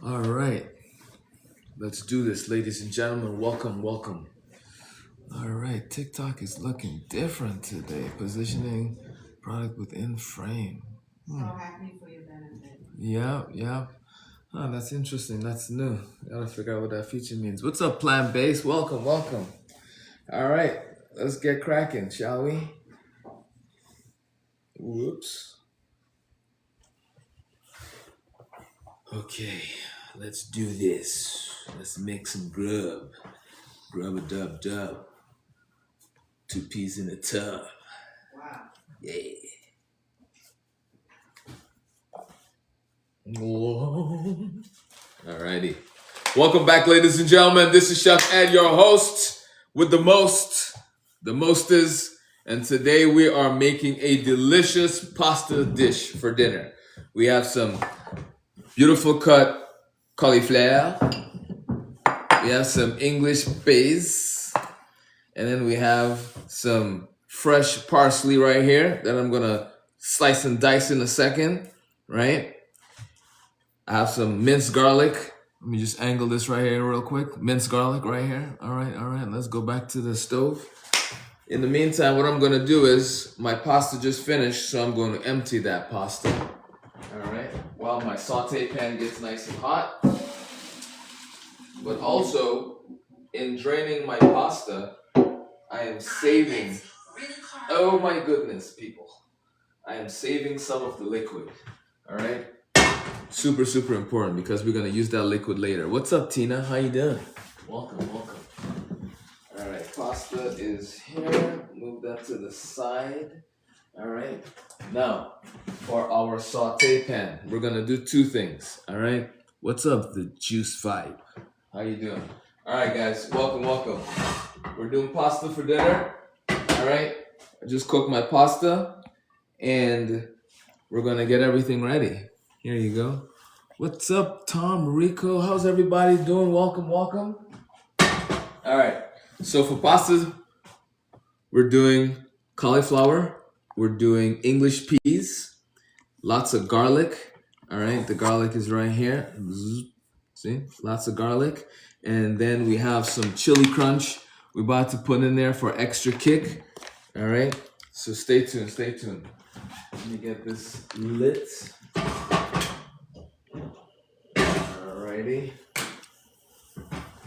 All right, let's do this, ladies and gentlemen. Welcome, welcome. All right, TikTok is looking different today. Positioning product within frame. So happy for your benefit. Yeah, yeah. Oh, that's interesting. That's new. Gotta figure out what that feature means. What's up, Plant Base? Welcome, welcome. All right, let's get cracking, shall we? Whoops. Okay, let's do this. Let's make some grub. Grub a dub dub. 2 peas in a tub. Wow. Yeah. Whoa. Alrighty. Welcome back, ladies and gentlemen. This is Chef Ed, your host with the mostest, and today we are making a delicious pasta dish for dinner. We have some beautiful cut cauliflower. We have some English peas. And then we have some fresh parsley right here that I'm gonna slice and dice in a second, right? I have some minced garlic. Let me just angle this right here real quick. Minced garlic right here. All right. Let's go back to the stove. In the meantime, what I'm gonna do is, my pasta just finished, so I'm going to empty that pasta. All right, while my saute pan gets nice and hot. But also, in draining my pasta, I am saving, oh my goodness, people. I am saving some of the liquid, all right? Super, super important because we're gonna use that liquid later. What's up, Tina? How you doing? Welcome. All right, pasta is here. Move that to the side. All right. Now, for our saute pan, we're gonna do two things, all right? What's up, the juice vibe? How you doing? All right, guys, welcome. We're doing pasta for dinner, all right? I just cooked my pasta, and we're gonna get everything ready. Here you go. What's up, Tom Rico? How's everybody doing? Welcome. All right, so for pasta, we're doing cauliflower, we're doing English peas, lots of garlic, all right? The garlic is right here. See, lots of garlic. And then we have some chili crunch we're about to put in there for extra kick. All right, so stay tuned. Let me get this lit. Alrighty.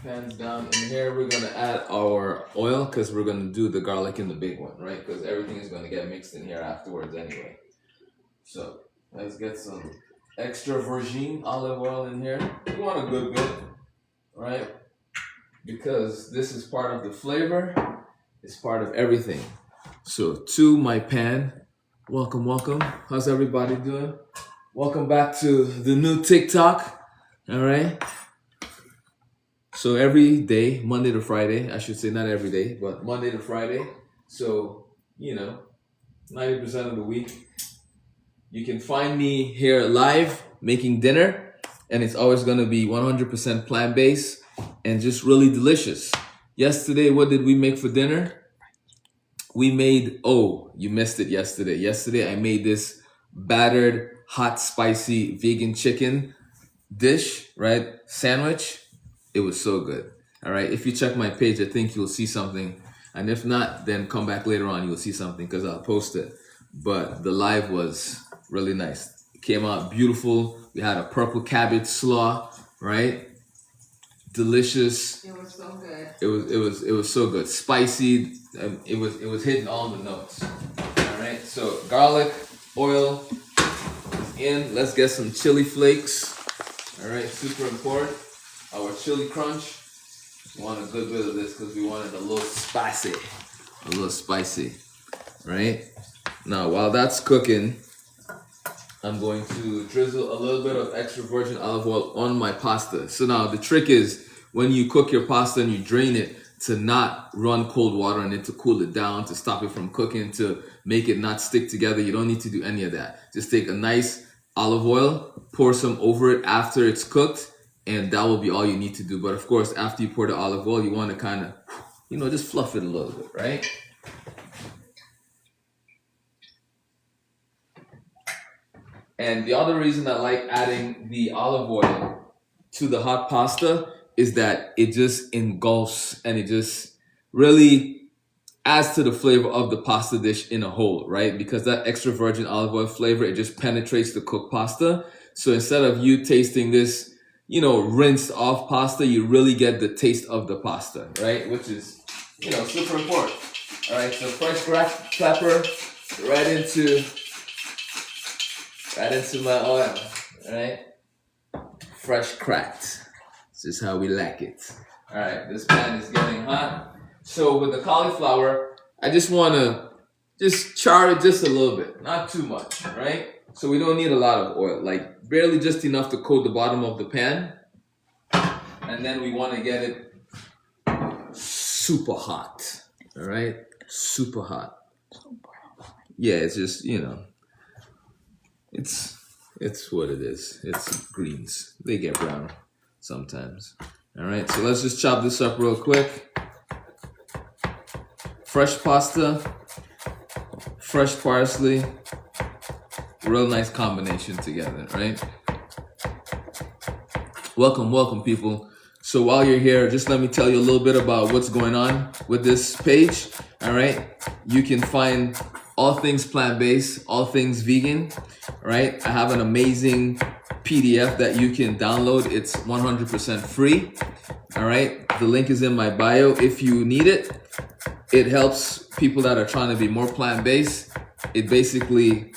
Pans down in here. We're gonna add our oil because we're gonna do the garlic in the big one, right? Because everything is gonna get mixed in here afterwards anyway. So let's get some extra virgin olive oil in here. You want a good bit, right? Because this is part of the flavor, it's part of everything. So to my pan, welcome. How's everybody doing? Welcome back to the new TikTok, all right? So every day, Monday to Friday, I should say not every day, but Monday to Friday. So, 90% of the week, you can find me here live making dinner, and it's always gonna be 100% plant-based and just really delicious. Yesterday, what did we make for dinner? We made, you missed it yesterday. Yesterday, I made this battered, hot, spicy vegan chicken dish, right? Sandwich. It was so good. All right. If you check my page, I think you'll see something. And if not, then come back later on. You'll see something because I'll post it. But the live was really nice. It came out beautiful. We had a purple cabbage slaw, right? Delicious. It was so good. It was so good. Spicy. It was hitting all the notes. All right. So garlic, oil is in. Let's get some chili flakes. All right. Super important. Our chili crunch. We want a good bit of this because we want it a little spicy. Right? Now, while that's cooking, I'm going to drizzle a little bit of extra virgin olive oil on my pasta. So now the trick is when you cook your pasta and you drain it, to not run cold water in it to cool it down, to stop it from cooking, to make it not stick together. You don't need to do any of that. Just take a nice olive oil, pour some over it after it's cooked, and that will be all you need to do. But of course, after you pour the olive oil, you want to kind of, just fluff it a little bit, right? And the other reason I like adding the olive oil to the hot pasta is that it just engulfs and it just really adds to the flavor of the pasta dish in a whole, right? Because that extra virgin olive oil flavor, it just penetrates the cooked pasta. So instead of you tasting this, rinsed off pasta, you really get the taste of the pasta, right? Which is, super important. All right, so fresh pepper right into my oil, all right? Fresh cracked. This is how we like it. All right, this pan is getting hot. So with the cauliflower, I just want to just char it just a little bit, not too much, right? So we don't need a lot of oil, like barely just enough to coat the bottom of the pan. And then we want to get it super hot, all right? Super hot. Yeah, it's just, it's what it is. It's greens. They get brown sometimes. All right, so let's just chop this up real quick. Fresh pasta, fresh parsley, real nice combination together, right? Welcome, people. So while you're here, just let me tell you a little bit about what's going on with this page, all right? You can find all things plant-based, all things vegan, right? I have an amazing PDF that you can download. It's 100% free, all right? The link is in my bio if you need it. It helps people that are trying to be more plant-based. It basically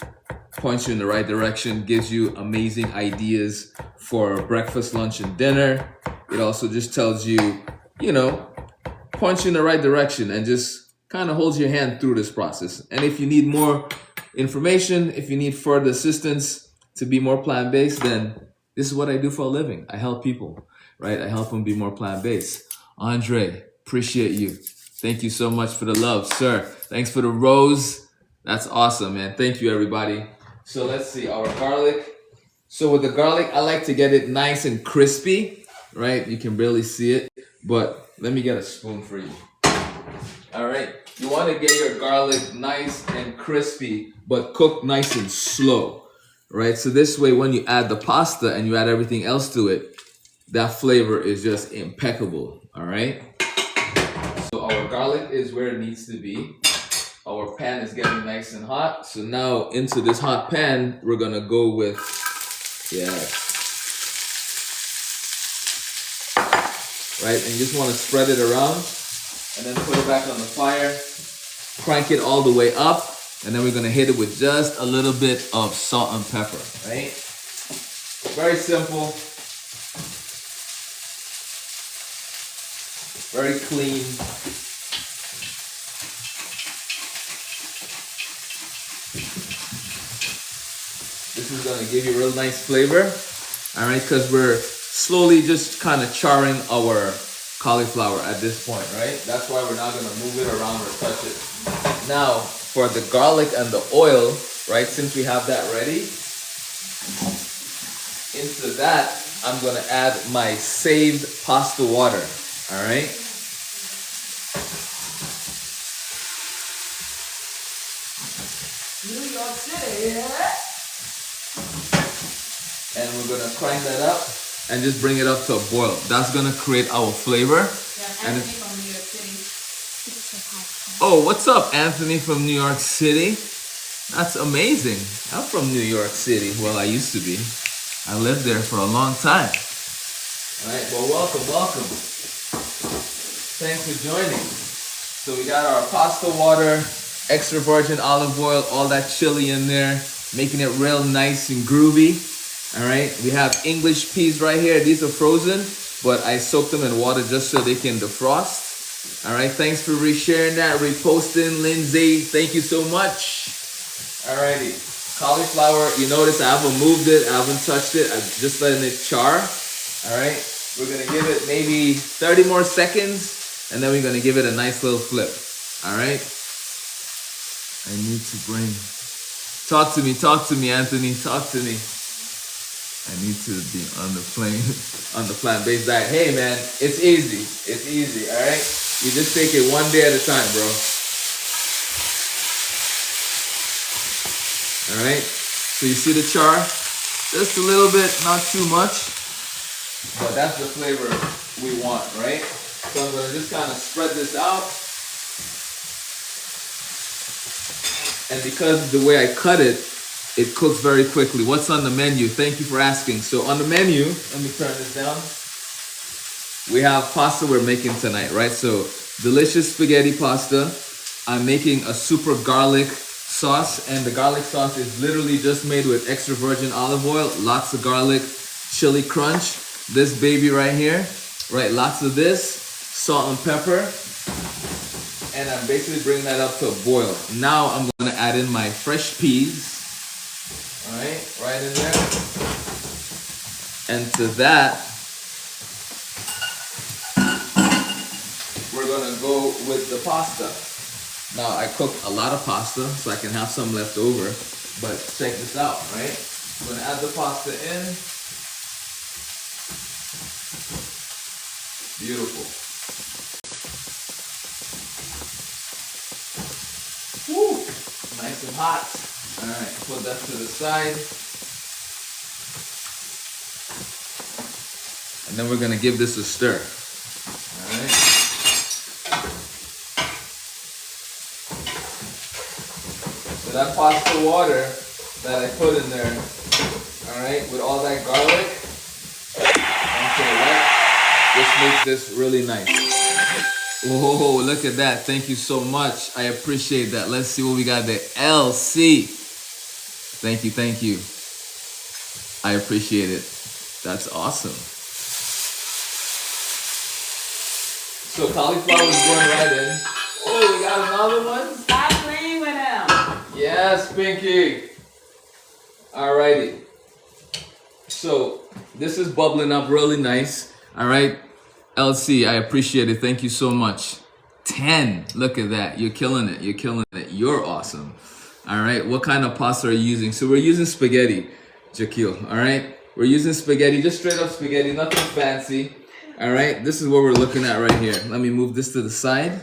points you in the right direction, gives you amazing ideas for breakfast, lunch, and dinner. It also just tells you, points you in the right direction and just kind of holds your hand through this process. And if you need more information, if you need further assistance to be more plant-based, then this is what I do for a living. I help people, right? I help them be more plant-based. Andre, appreciate you. Thank you so much for the love, sir. Thanks for the rose. That's awesome, man. Thank you, everybody. So let's see, our garlic. So with the garlic, I like to get it nice and crispy, right? You can barely see it, but let me get a spoon for you. All right. You want to get your garlic nice and crispy, but cooked nice and slow, right? So this way, when you add the pasta and you add everything else to it, that flavor is just impeccable, all right? So our garlic is where it needs to be. Our pan is getting nice and hot. So now into this hot pan, we're gonna go with, right? And you just wanna spread it around and then put it back on the fire. Crank it all the way up. And then we're gonna hit it with just a little bit of salt and pepper, right? Very simple. Very clean. This is gonna give you a real nice flavor, all right? Because we're slowly just kind of charring our cauliflower at this point, right? That's why we're not gonna move it around or touch it. Now, for the garlic and the oil, right? Since we have that ready, into that, I'm gonna add my saved pasta water, all right? New York City, And we're gonna crank that up and just bring it up to a boil. That's gonna create our flavor. Yeah, and Anthony from New York City. Oh, what's up, Anthony from New York City? That's amazing. I'm from New York City. Well, I used to be. I lived there for a long time. All right, well, welcome. Thanks for joining. So we got our pasta water, extra virgin olive oil, all that chili in there, making it real nice and groovy. All right, we have English peas right here. These are frozen, but I soaked them in water just so they can defrost. All right, thanks for resharing that, reposting, Lindsay. Thank you so much. All righty, cauliflower, you notice I haven't moved it, I haven't touched it, I'm just letting it char. All right, we're gonna give it maybe 30 more seconds, and then we're gonna give it a nice little flip. All right, I need to bring, talk to me, Anthony, talk to me. I need to be on the plant-based diet. Hey man, it's easy, all right? You just take it one day at a time, bro. All right, so you see the char? Just a little bit, not too much. but that's the flavor we want, right? So I'm gonna just kind of spread this out. And because of the way I cut it, it cooks very quickly. What's on the menu? Thank you for asking. So on the menu, let me turn this down. We have pasta we're making tonight, right? So delicious spaghetti pasta. I'm making a super garlic sauce, and the garlic sauce is literally just made with extra virgin olive oil, lots of garlic, chili crunch, this baby right here, right? Lots of this, salt and pepper, and I'm basically bringing that up to a boil. Now I'm gonna add in my fresh peas, all right in there, and to that, we're gonna go with the pasta. Now I cooked a lot of pasta, so I can have some left over, but check this out, right? I'm gonna add the pasta in. Beautiful. Woo! Nice and hot. All right, put that to the side. And then we're gonna give this a stir. All right. So that pasta water that I put in there, all right, with all that garlic, okay, right? This makes this really nice. Oh, look at that. Thank you so much. I appreciate that. Let's see what we got there. LC. Thank you, thank you. I appreciate it. That's awesome. So cauliflower is going right in. Oh, we got another one? Stop playing with him. Yes, Pinky. Alrighty. So this is bubbling up really nice. All right. LC, I appreciate it. Thank you so much. 10. Look at that. You're killing it. You're killing it. You're awesome. All right. What kind of pasta are you using? So we're using spaghetti, Jaquil. All right. We're using spaghetti, just straight up spaghetti, nothing fancy. All right. This is what we're looking at right here. Let me move this to the side.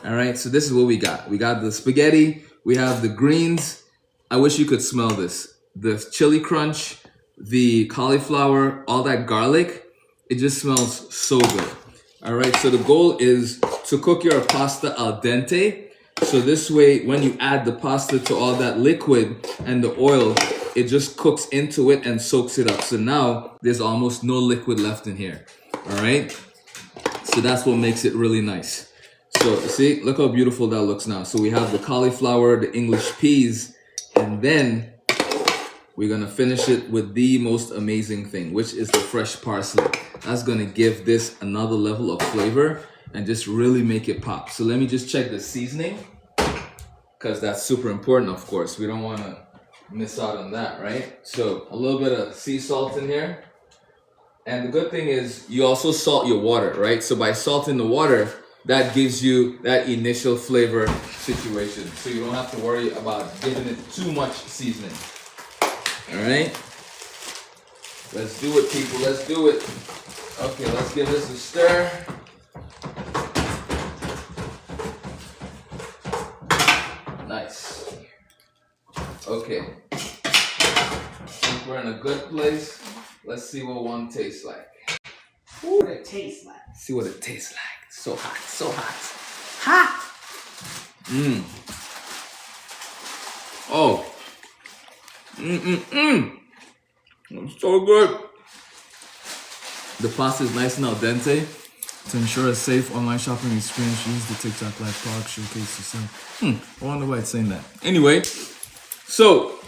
All right. So this is what we got. We got the spaghetti. We have the greens. I wish you could smell this. The chili crunch, the cauliflower, all that garlic. It just smells so good. All right, so the goal is to cook your pasta al dente. So this way, when you add the pasta to all that liquid and the oil, it just cooks into it and soaks it up. So now there's almost no liquid left in here. All right, so that's what makes it really nice. So see, look how beautiful that looks now. So we have the cauliflower, the English peas, and then we're gonna finish it with the most amazing thing, which is the fresh parsley. That's gonna give this another level of flavor and just really make it pop. So let me just check the seasoning, because that's super important, of course. We don't wanna miss out on that, right? So a little bit of sea salt in here. And the good thing is you also salt your water, right? So by salting the water, that gives you that initial flavor situation. So you don't have to worry about giving it too much seasoning. All right, let's do it, people. Let's do it. Okay, let's give this a stir. Nice. Okay, I think we're in a good place. Let's see what one tastes like. What it tastes like. See what it tastes like. So hot, so hot. Hot! Mmm. Oh. It's so good. The pasta is nice and al dente. To ensure a safe online shopping experience, use the TikTok Live product showcase to sell. I wonder why it's saying that. Anyway, so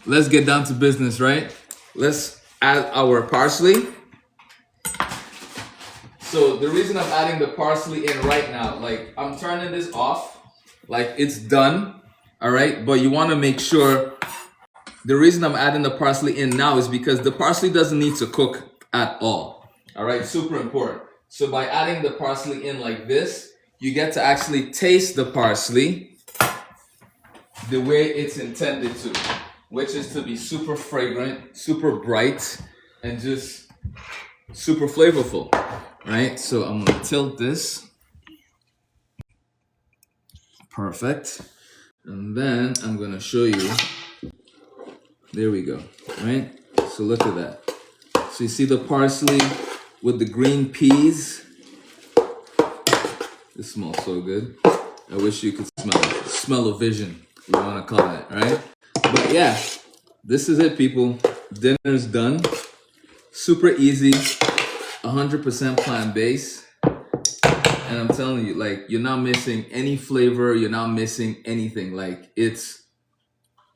let's get down to business, right? Let's add our parsley. So the reason I'm adding the parsley in right now, like I'm turning this off, like it's done, all right? But you want to make sure. The reason I'm adding the parsley in now is because the parsley doesn't need to cook at all. All right, super important. So by adding the parsley in like this, you get to actually taste the parsley the way it's intended to, which is to be super fragrant, super bright, and just super flavorful, right? So I'm gonna tilt this. Perfect. And then I'm gonna show you. There we go, right? So look at that. So you see the parsley with the green peas. This smells so good. I wish you could smell it. Smell of vision, you want to call it, right? But yeah, this is it, people. Dinner's done. Super easy, 100% plant-based. And I'm telling you, like, you're not missing any flavor. You're not missing anything. Like,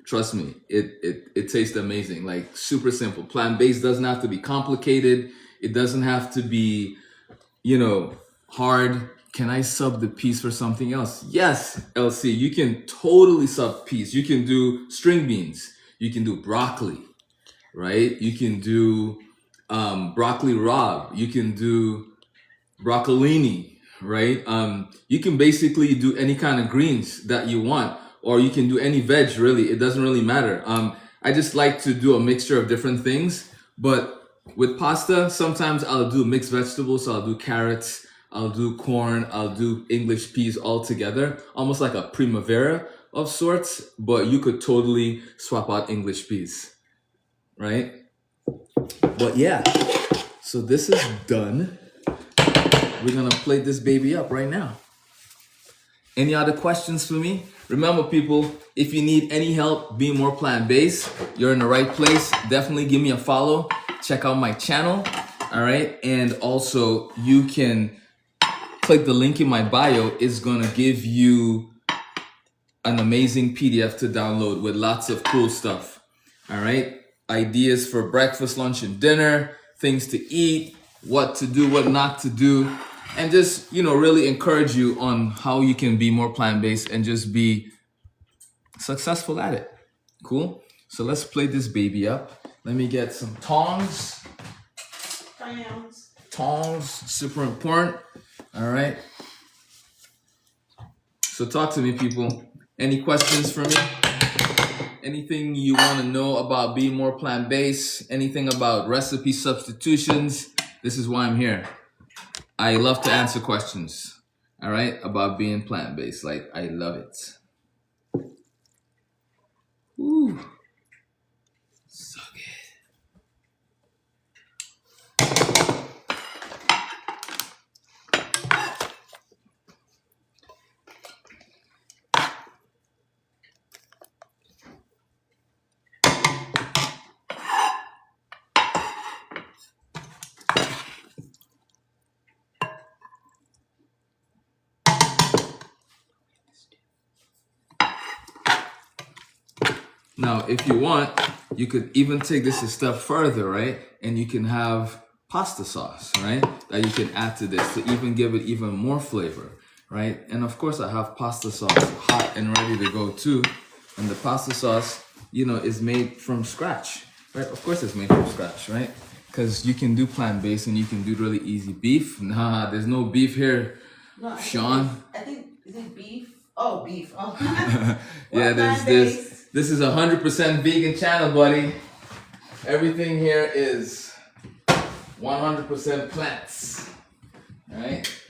trust me, it tastes amazing. Like, super simple. Plant-based doesn't have to be complicated. It doesn't have to be, hard. Can I sub the peas for something else? Yes, LC, you can totally sub peas. You can do string beans. You can do broccoli, right? You can do broccoli rabe. You can do broccolini, right? You can basically do any kind of greens that you want, or you can do any veg, really. It doesn't really matter. I just like to do a mixture of different things, but with pasta, sometimes I'll do mixed vegetables. So I'll do carrots, I'll do corn, I'll do English peas all together, almost like a primavera of sorts, but you could totally swap out English peas, right? But yeah, so this is done. We're gonna plate this baby up right now. Any other questions for me? Remember, people, if you need any help being more plant-based, you're in the right place. Definitely give me a follow. Check out my channel, all right? And also, you can click the link in my bio. It's gonna give you an amazing PDF to download with lots of cool stuff, all right? Ideas for breakfast, lunch, and dinner, things to eat, what to do, what not to do, and just, really encourage you on how you can be more plant-based and just be successful at it. Cool? So let's plate this baby up. Let me get some tongs. Tongs, super important. All right. So talk to me, people. Any questions for me? Anything you want to know about being more plant-based? Anything about recipe substitutions? This is why I'm here. I love to answer questions, all right, about being plant-based. Like, I love it. Ooh, so good. Now, if you want, you could even take this a step further, right? And you can have pasta sauce, right? That you can add to this to even give it even more flavor, right? And of course, I have pasta sauce hot and ready to go too. And the pasta sauce, is made from scratch, right? Of course, it's made from scratch, right? Because you can do plant-based and you can do really easy beef. Nah, there's no beef here, No, Sean. I think is it beef? Oh, beef. Oh. Yeah, there's this. This is 100% vegan channel, buddy. Everything here is 100% plants. All right?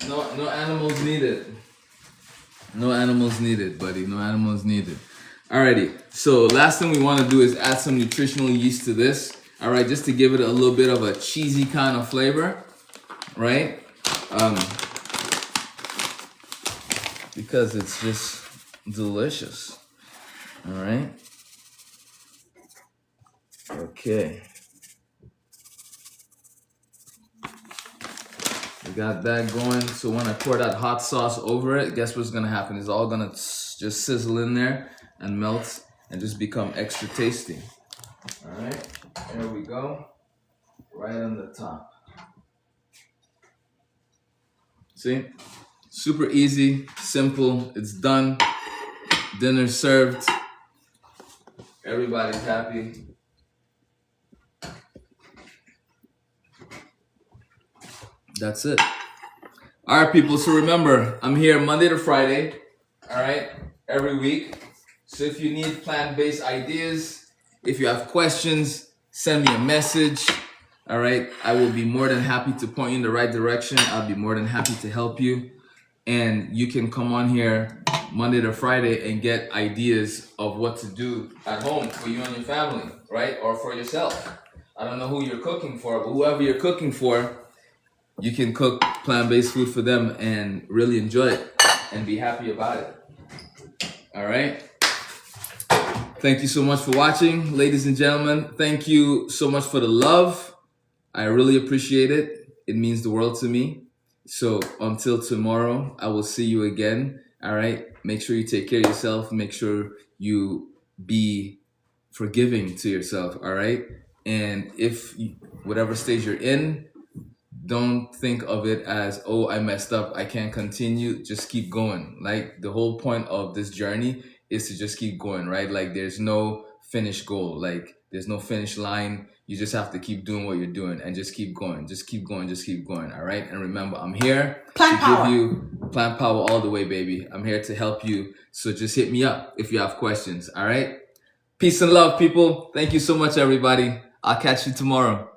No animals needed. No animals needed, buddy. No animals needed. Alrighty. So last thing we want to do is add some nutritional yeast to this. All right, just to give it a little bit of a cheesy kind of flavor, right? Because it's just delicious. All right. Okay. We got that going. So when I pour that hot sauce over it, guess what's gonna happen? It's all gonna just sizzle in there and melt and just become extra tasty. All right. There we go. Right on the top. See? Super easy, simple. It's done. Dinner served. Everybody's happy. That's it. All right, people. So remember, I'm here Monday to Friday. All right, every week. So if you need plant-based ideas, if you have questions, send me a message. All right, I will be more than happy to point you in the right direction. I'll be more than happy to help you. And you can come on here Monday to Friday and get ideas of what to do at home for you and your family, right? Or for yourself. I don't know who you're cooking for, but whoever you're cooking for, you can cook plant-based food for them and really enjoy it and be happy about it. All right. Thank you so much for watching, ladies and gentlemen. Thank you so much for the love. I really appreciate it. It means the world to me. So until tomorrow, I will see you again. All right. Make sure you take care of yourself. Make sure you be forgiving to yourself. All right. And if whatever stage you're in, don't think of it as, oh, I messed up, I can't continue. Just keep going. Like, the whole point of this journey is to just keep going, right? Like, there's no finish goal. Like, there's no finish line. You just have to keep doing what you're doing and just keep going. Just keep going. Just keep going. All right. And remember, I'm here Plant to power. give you plant power all the way, baby. I'm here to help you. So just hit me up if you have questions. All right. Peace and love, people. Thank you so much, everybody. I'll catch you tomorrow.